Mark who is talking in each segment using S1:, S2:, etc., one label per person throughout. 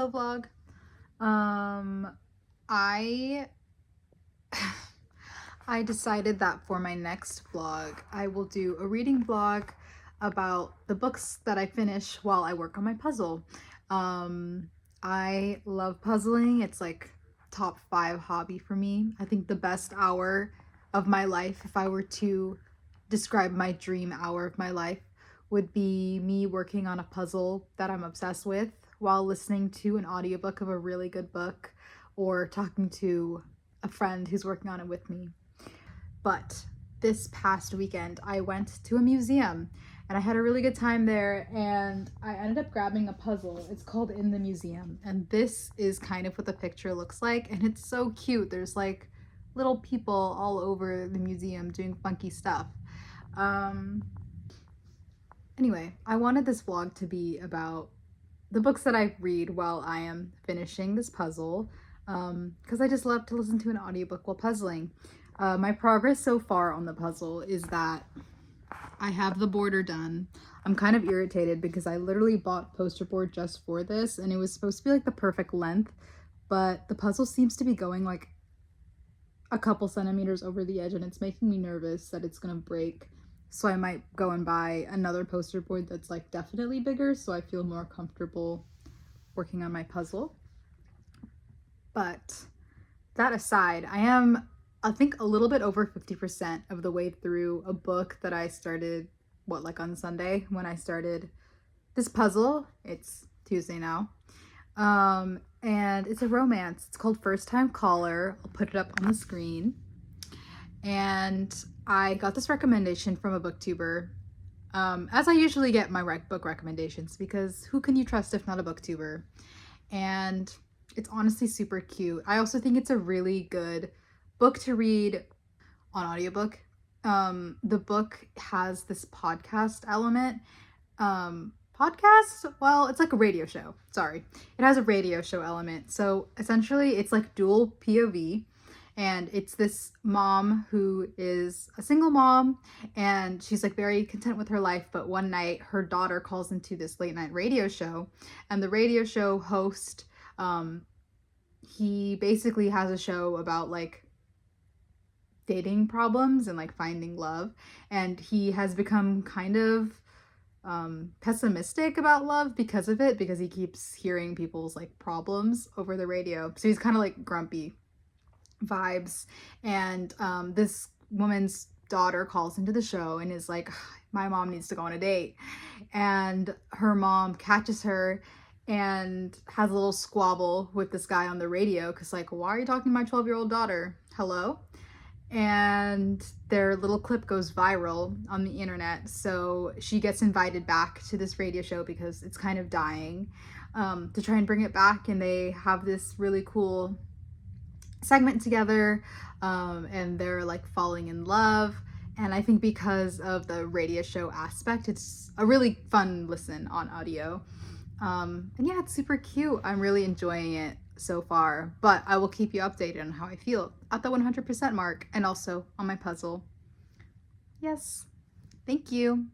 S1: Hello vlog. I I decided that for my next vlog, I will do a reading vlog about the books that I finish while I work on my puzzle. I love puzzling. It's like top 5 hobby for me. I think the best hour of my life, if I were to describe my dream hour of my life, would be me working on a puzzle that I'm obsessed with while listening to an audiobook of a really good book or talking to a friend who's working on it with me. But this past weekend, I went to a museum and I had a really good time there, and I ended up grabbing a puzzle. It's called In the Museum, and this is kind of what the picture looks like, and it's so cute. There's like little people all over the museum doing funky stuff. Anyway, I wanted this vlog to be about the books that I read while I am finishing this puzzle, because I just love to listen to an audiobook while puzzling. My progress so far on the puzzle is that I have the border done. I'm kind of irritated because I literally bought poster board just for this, and it was supposed to be like the perfect length, but the puzzle seems to be going like a couple centimeters over the edge, and it's making me nervous that it's gonna break. So I might go and buy another poster board that's like definitely bigger so I feel more comfortable working on my puzzle. But that aside, I think a little bit over 50% of the way through a book that I started, on Sunday when I started this puzzle. It's Tuesday now. And it's a romance. It's called First Time Caller. I'll put it up on the screen. And I got this recommendation from a booktuber, as I usually get my book recommendations, because who can you trust if not a booktuber? And it's honestly super cute. I also think it's a really good book to read on audiobook. The book has this podcast element. Podcast? Well, it's like a radio show. Sorry. It has a radio show element. So essentially it's like dual POV. And it's this mom who is a single mom, and she's like very content with her life. But one night her daughter calls into this late night radio show, and the radio show host, he basically has a show about like dating problems and like finding love. And he has become kind of pessimistic about love because of it, because he keeps hearing people's like problems over the radio. So he's kind of like grumpy vibes. And this woman's daughter calls into the show and is like, my mom needs to go on a date. And her mom catches her and has a little squabble with this guy on the radio, because like, why are you talking to my 12-year-old daughter? Hello? And their little clip goes viral on the internet. So she gets invited back to this radio show because it's kind of dying, to try and bring it back. And they have this really cool segment together, and they're like falling in love. And I think because of the radio show aspect, it's a really fun listen on audio. And yeah, it's super cute. I'm really enjoying it so far, but I will keep you updated on how I feel at the 100% mark, and also on my puzzle. Yes, thank you.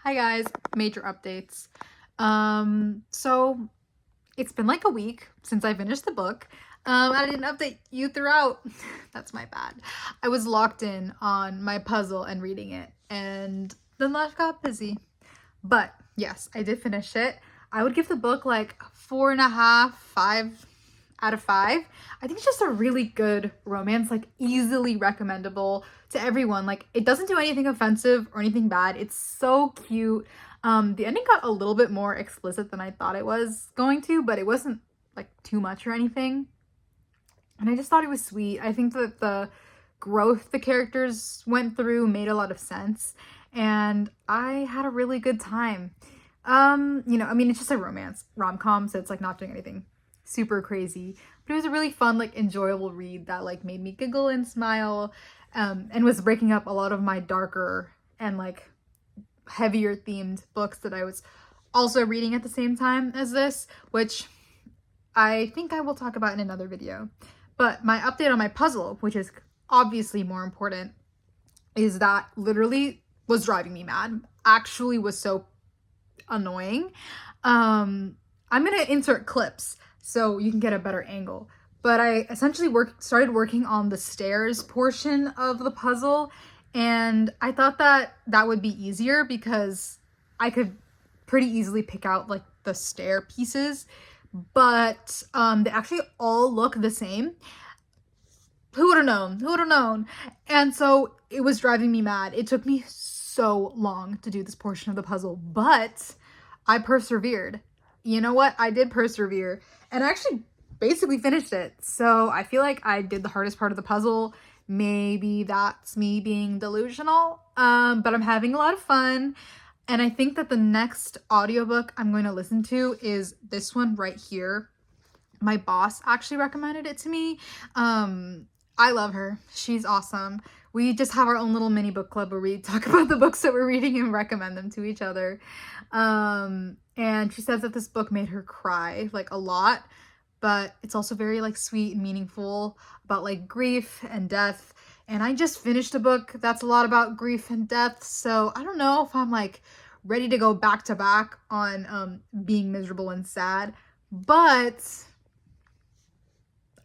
S1: Hi guys, major updates. So it's been like a week since I finished the book. I didn't update you throughout. That's my bad. I was locked in on my puzzle and reading it, and then life got busy. But yes, I did finish it. I would give the book like 4.5, 5 out of 5. I think it's just a really good romance, like easily recommendable to everyone. Like, it doesn't do anything offensive or anything bad. It's so cute. The ending got a little bit more explicit than I thought it was going to, but it wasn't like too much or anything. And I just thought it was sweet. I think that the growth the characters went through made a lot of sense, and I had a really good time. It's just a romance rom-com, so it's like not doing anything super crazy, but it was a really fun, like enjoyable read that like made me giggle and smile, and was breaking up a lot of my darker and like heavier themed books that I was also reading at the same time as this, which I think I will talk about in another video. But my update on my puzzle, which is obviously more important, is that literally was driving me mad. Actually was so annoying. I'm gonna insert clips so you can get a better angle. But I essentially started working on the stairs portion of the puzzle, and I thought that that would be easier because I could pretty easily pick out like the stair pieces, but they actually all look the same. Who would have known? Who would have known? And so it was driving me mad. It took me so long to do this portion of the puzzle, but I persevered. You know what? I did persevere, and I actually basically finished it. So I feel like I did the hardest part of the puzzle. Maybe that's me being delusional, but I'm having a lot of fun. And I think that the next audiobook I'm going to listen to is this one right here. My boss actually recommended it to me. I love her. She's awesome. We just have our own little mini book club where we talk about the books that we're reading and recommend them to each other. And she says that this book made her cry like a lot, but it's also very like sweet and meaningful about like grief and death. And I just finished a book that's a lot about grief and death. So I don't know if I'm like ready to go back to back on being miserable and sad, but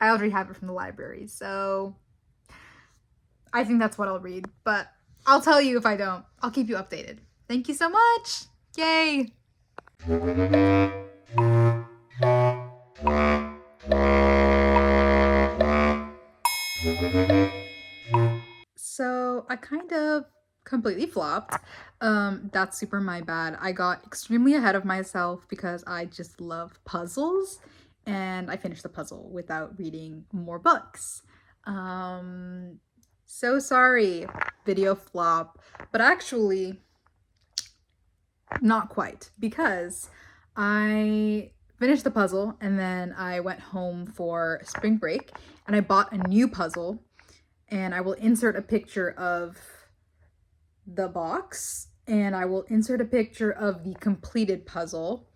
S1: I already have it from the library, so I think that's what I'll read, but I'll tell you if I don't. I'll keep you updated. Thank you so much. Yay. So I kind of completely flopped. That's super my bad. I got extremely ahead of myself because I just love puzzles, and I finished the puzzle without reading more books. So sorry, video flop, but actually not quite, because I finished the puzzle and then I went home for spring break and I bought a new puzzle, and I will insert a picture of the box and I will insert a picture of the completed puzzle.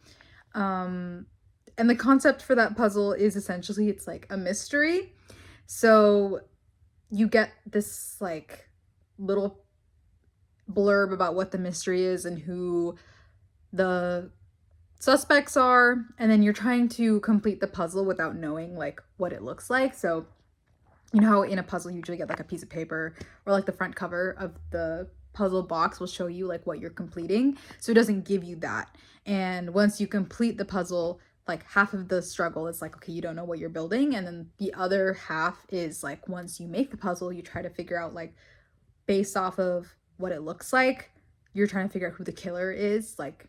S1: And the concept for that puzzle is essentially it's like a mystery. So you get this like little blurb about what the mystery is and who the suspects are, and then you're trying to complete the puzzle without knowing like what it looks like. So you know how in a puzzle you usually get like a piece of paper, or like the front cover of the puzzle box will show you like what you're completing. So it doesn't give you that. And once you complete the puzzle, like half of the struggle is like, okay, you don't know what you're building. And then the other half is like, once you make the puzzle, you try to figure out like, based off of what it looks like, you're trying to figure out who the killer is, like,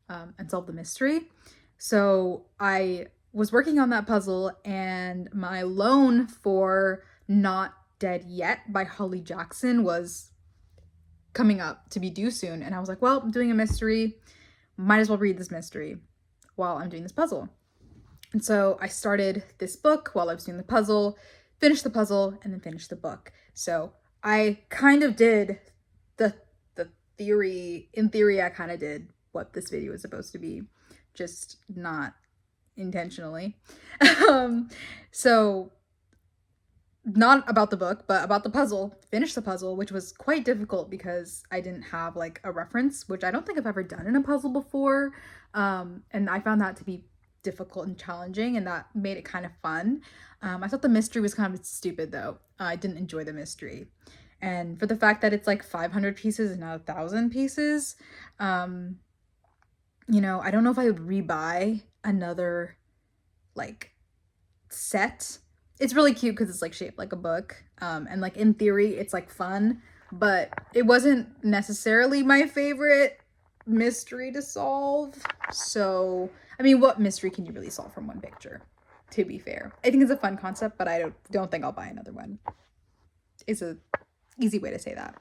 S1: and solve the mystery. So I was working on that puzzle, and my loan for Not Dead Yet by Holly Jackson was coming up to be due soon. And I was like, well, I'm doing a mystery. Might as well read this mystery while I'm doing this puzzle. And so I started this book while I was doing the puzzle, finished the puzzle, and then finished the book. So I kind of did the theory. In theory, I kind of did what this video is supposed to be, just not intentionally. So not about the book, but about the puzzle. Finished the puzzle, which was quite difficult because I didn't have like a reference, which I don't think I've ever done in a puzzle before. And I found that to be difficult and challenging, and that made it kind of fun. I thought the mystery was kind of stupid though. I didn't enjoy the mystery. And for the fact that it's like 500 pieces and not 1,000 pieces, you know, I don't know if I would rebuy another like set. It's really cute because it's like shaped like a book. And like in theory, it's like fun, but it wasn't necessarily my favorite mystery to solve. So, I mean, what mystery can you really solve from one picture? To be fair, I think it's a fun concept, but I don't think I'll buy another one. It's a easy way to say that.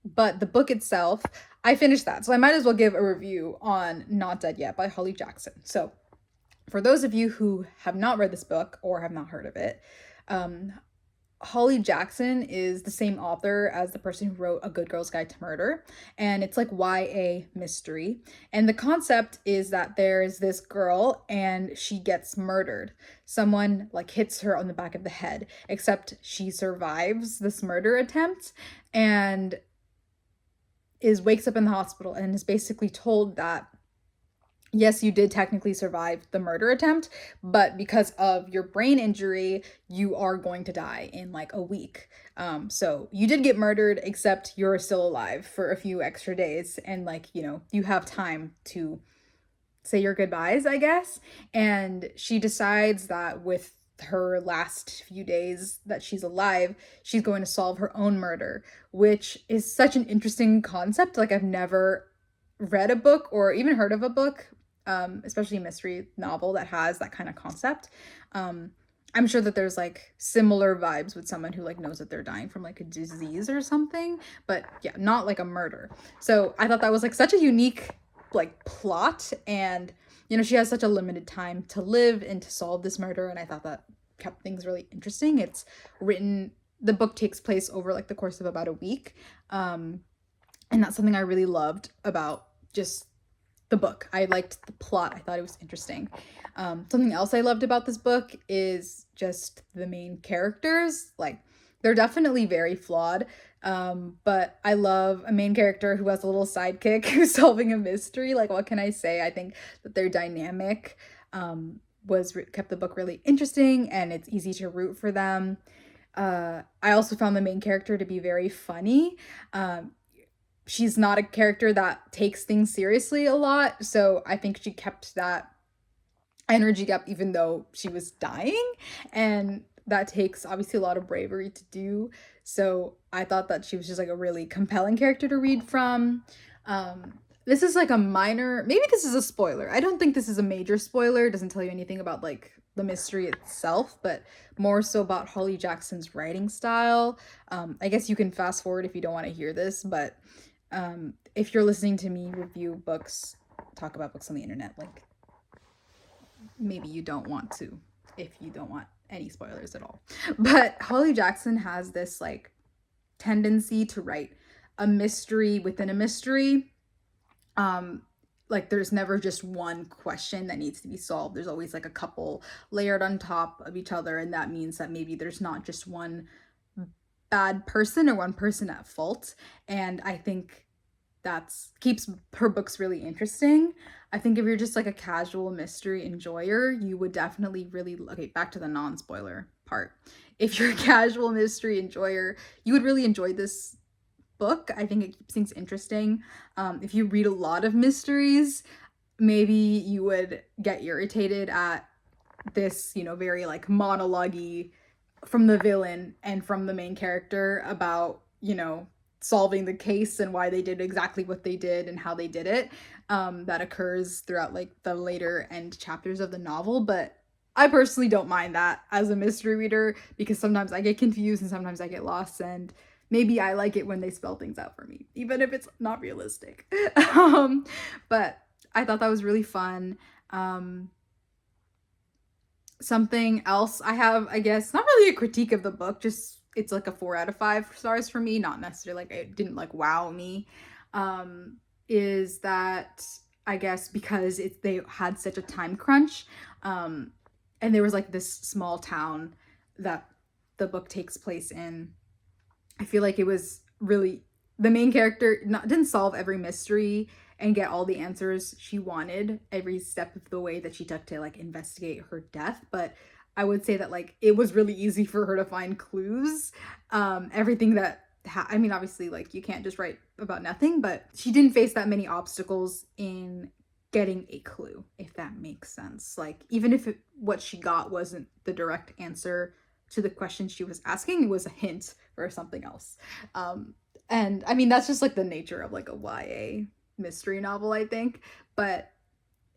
S1: But the book itself, I finished that. So I might as well give a review on Not Dead Yet by Holly Jackson. So for those of you who have not read this book or have not heard of it, Holly Jackson is the same author as the person who wrote A Good Girl's Guide to Murder, and it's like YA mystery. And the concept is that there's this girl and she gets murdered. Someone like hits her on the back of the head, except she survives this murder attempt and wakes up in the hospital and is basically told that yes, you did technically survive the murder attempt, but because of your brain injury, you are going to die in like a week. So you did get murdered, except you're still alive for a few extra days, and like, you have time to say your goodbyes, I guess. And she decides that with her last few days that she's alive, she's going to solve her own murder, which is such an interesting concept. Like, I've never read a book or even heard of a book, especially a mystery novel that has that kind of concept. I'm sure that there's like similar vibes with someone who like knows that they're dying from like a disease or something, but yeah, not like a murder. So I thought that was like such a unique like plot, and she has such a limited time to live and to solve this murder, and I thought that kept things really interesting. The book takes place over like the course of about a week, and that's something I really loved about just the book. I liked the plot. I thought it was interesting. Something else I loved about this book is just the main characters. Like, they're definitely very flawed, but I love a main character who has a little sidekick who's solving a mystery. Like, what can I say? I think that their dynamic kept the book really interesting, and it's easy to root for them. I also found the main character to be very funny. She's not a character that takes things seriously a lot, so I think she kept that energy up even though she was dying, and that takes obviously a lot of bravery to do. So I thought that she was just like a really compelling character to read from. This is like a minor, maybe this is a spoiler. I don't think this is a major spoiler. It doesn't tell you anything about like the mystery itself, but more so about Holly Jackson's writing style. I guess you can fast forward if you don't want to hear this, but if you're listening to me review books, talk about books on the internet, like, maybe you don't want to, if you don't want any spoilers at all. But Holly Jackson has this like tendency to write a mystery within a mystery. Like, there's never just one question that needs to be solved. There's always like a couple layered on top of each other, and that means that maybe there's not just one bad person or one person at fault. And I think that's keeps her books really interesting. I think if you're just like a casual mystery enjoyer, you would definitely really, okay, back to the non-spoiler part. If you're a casual mystery enjoyer, you would really enjoy this book. I think it keeps things interesting. If you read a lot of mysteries, maybe you would get irritated at this, very like monologue-y from the villain and from the main character about, solving the case and why they did exactly what they did and how they did it. That occurs throughout like the later end chapters of the novel. But I personally don't mind that as a mystery reader, because sometimes I get confused and sometimes I get lost, and maybe I like it when they spell things out for me, even if it's not realistic. But I thought that was really fun. Something else I have, I guess, not really a critique of the book, just it's like a 4 out of 5 stars for me, not necessarily like it didn't like wow me, is that I guess because they had such a time crunch, and there was like this small town that the book takes place in. I feel like it was really, the main character didn't solve every mystery and get all the answers she wanted every step of the way that she took to like investigate her death, but I would say that like it was really easy for her to find clues. Everything that I mean, obviously, like, you can't just write about nothing, but she didn't face that many obstacles in getting a clue, if that makes sense. Like, even if what she got wasn't the direct answer to the question she was asking, it was a hint for something else. And I mean, that's just like the nature of like a YA mystery novel, I think. But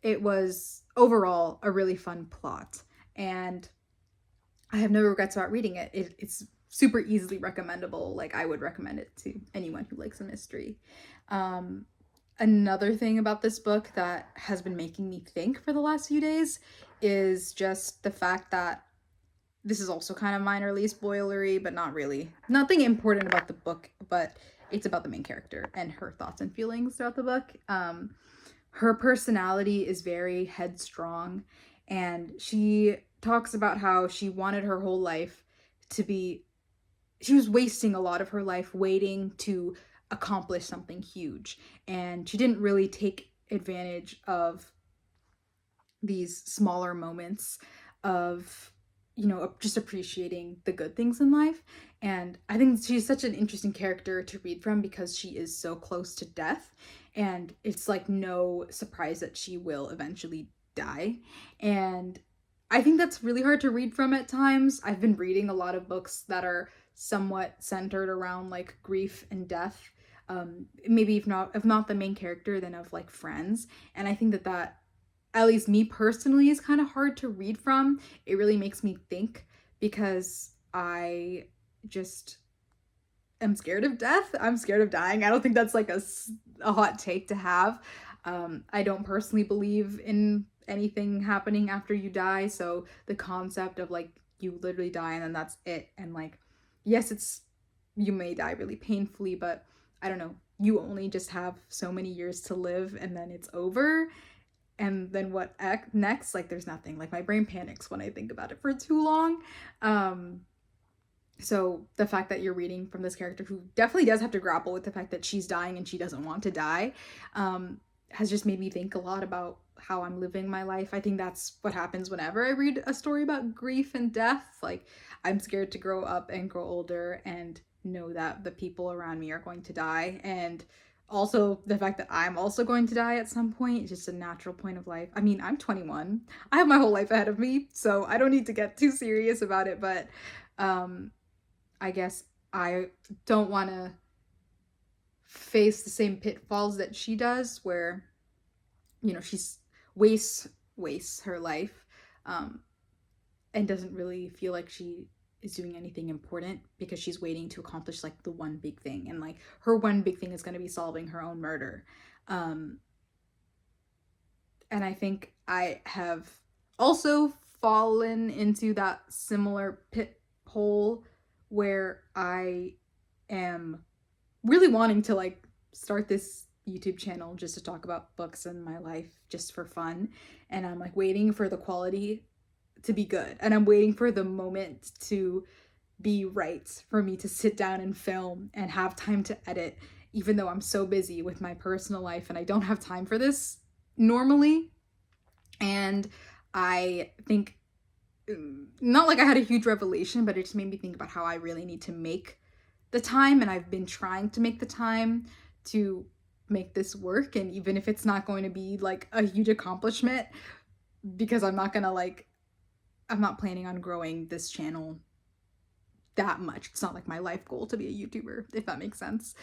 S1: it was overall a really fun plot, and I have no regrets about reading it. It's super easily recommendable. Like, I would recommend it to anyone who likes a mystery. Another thing about this book that has been making me think for the last few days is just the fact that this is also kind of minorly spoilery, but not really. Nothing important about the book, but it's about the main character and her thoughts and feelings throughout the book. Her personality is very headstrong, and she talks about how she wanted her whole life to be, she was wasting a lot of her life waiting to accomplish something huge, and she didn't really take advantage of these smaller moments of, just appreciating the good things in life. And I think she's such an interesting character to read from because she is so close to death. And it's like no surprise that she will eventually die. And I think that's really hard to read from at times. I've been reading a lot of books that are somewhat centered around like grief and death. Maybe if not the main character, then of like friends. And I think that at least me personally, is kind of hard to read from. It really makes me think because I just am scared of death. I'm scared of dying. I don't think that's like a hot take to have. I don't personally believe in anything happening after you die. So the concept of like you literally die and then that's it. And like, yes, you may die really painfully, but I don't know. You only just have so many years to live and then it's over, and then what next? Like there's nothing. Like my brain panics when I think about it for too long. So the fact that you're reading from this character who definitely does have to grapple with the fact that she's dying and she doesn't want to die, has just made me think a lot about how I'm living my life. I think that's what happens whenever I read a story about grief and death. Like I'm scared to grow up and grow older and know that the people around me are going to die, and also the fact that I'm also going to die at some point is just a natural point of life. I mean, I'm 21. I have my whole life ahead of me, so I don't need to get too serious about it, but um I guess I don't want to face the same pitfalls that she does, where she's wastes her life, um and doesn't really feel like she is doing anything important because she's waiting to accomplish like the one big thing, and like her one big thing is going to be solving her own murder. um and I think I have also fallen into that similar pit hole where I am really wanting to like start this YouTube channel just to talk about books in my life just for fun. And I'm like waiting for the quality to be good. And I'm waiting for the moment to be right for me to sit down and film and have time to edit, even though I'm so busy with my personal life and I don't have time for this normally. And I think, not like I had a huge revelation, but it just made me think about how I really need to make the time. And I've been trying to make the time to make this work. And even if it's not going to be like a huge accomplishment, because I'm not planning on growing this channel that much. It's not like my life goal to be a YouTuber, if that makes sense.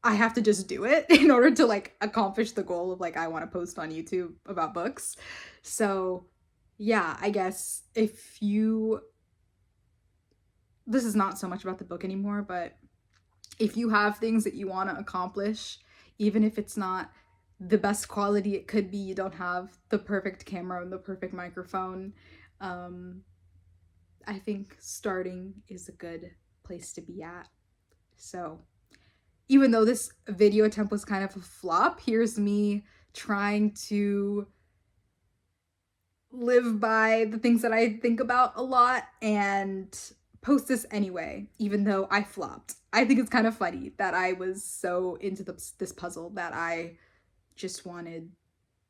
S1: I have to just do it in order to like accomplish the goal of like I want to post on YouTube about books. So yeah, I guess this is not so much about the book anymore, but if you have things that you want to accomplish, even if it's not the best quality it could be, you don't have the perfect camera and the perfect microphone, I think starting is a good place to be at. So even though this video attempt was kind of a flop, here's me trying to live by the things that I think about a lot and post this anyway, even though I flopped. I think it's kind of funny that I was so into this puzzle that I just wanted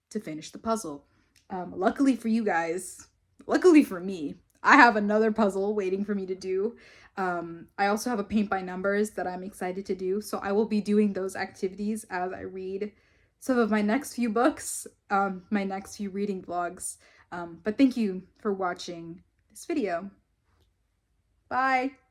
S1: to finish the puzzle. Luckily for you guys, luckily for me, I have another puzzle waiting for me to do. I also have a paint by numbers that I'm excited to do, so I will be doing those activities as I read some of my next few books, my next few reading vlogs. But thank you for watching this video. Bye!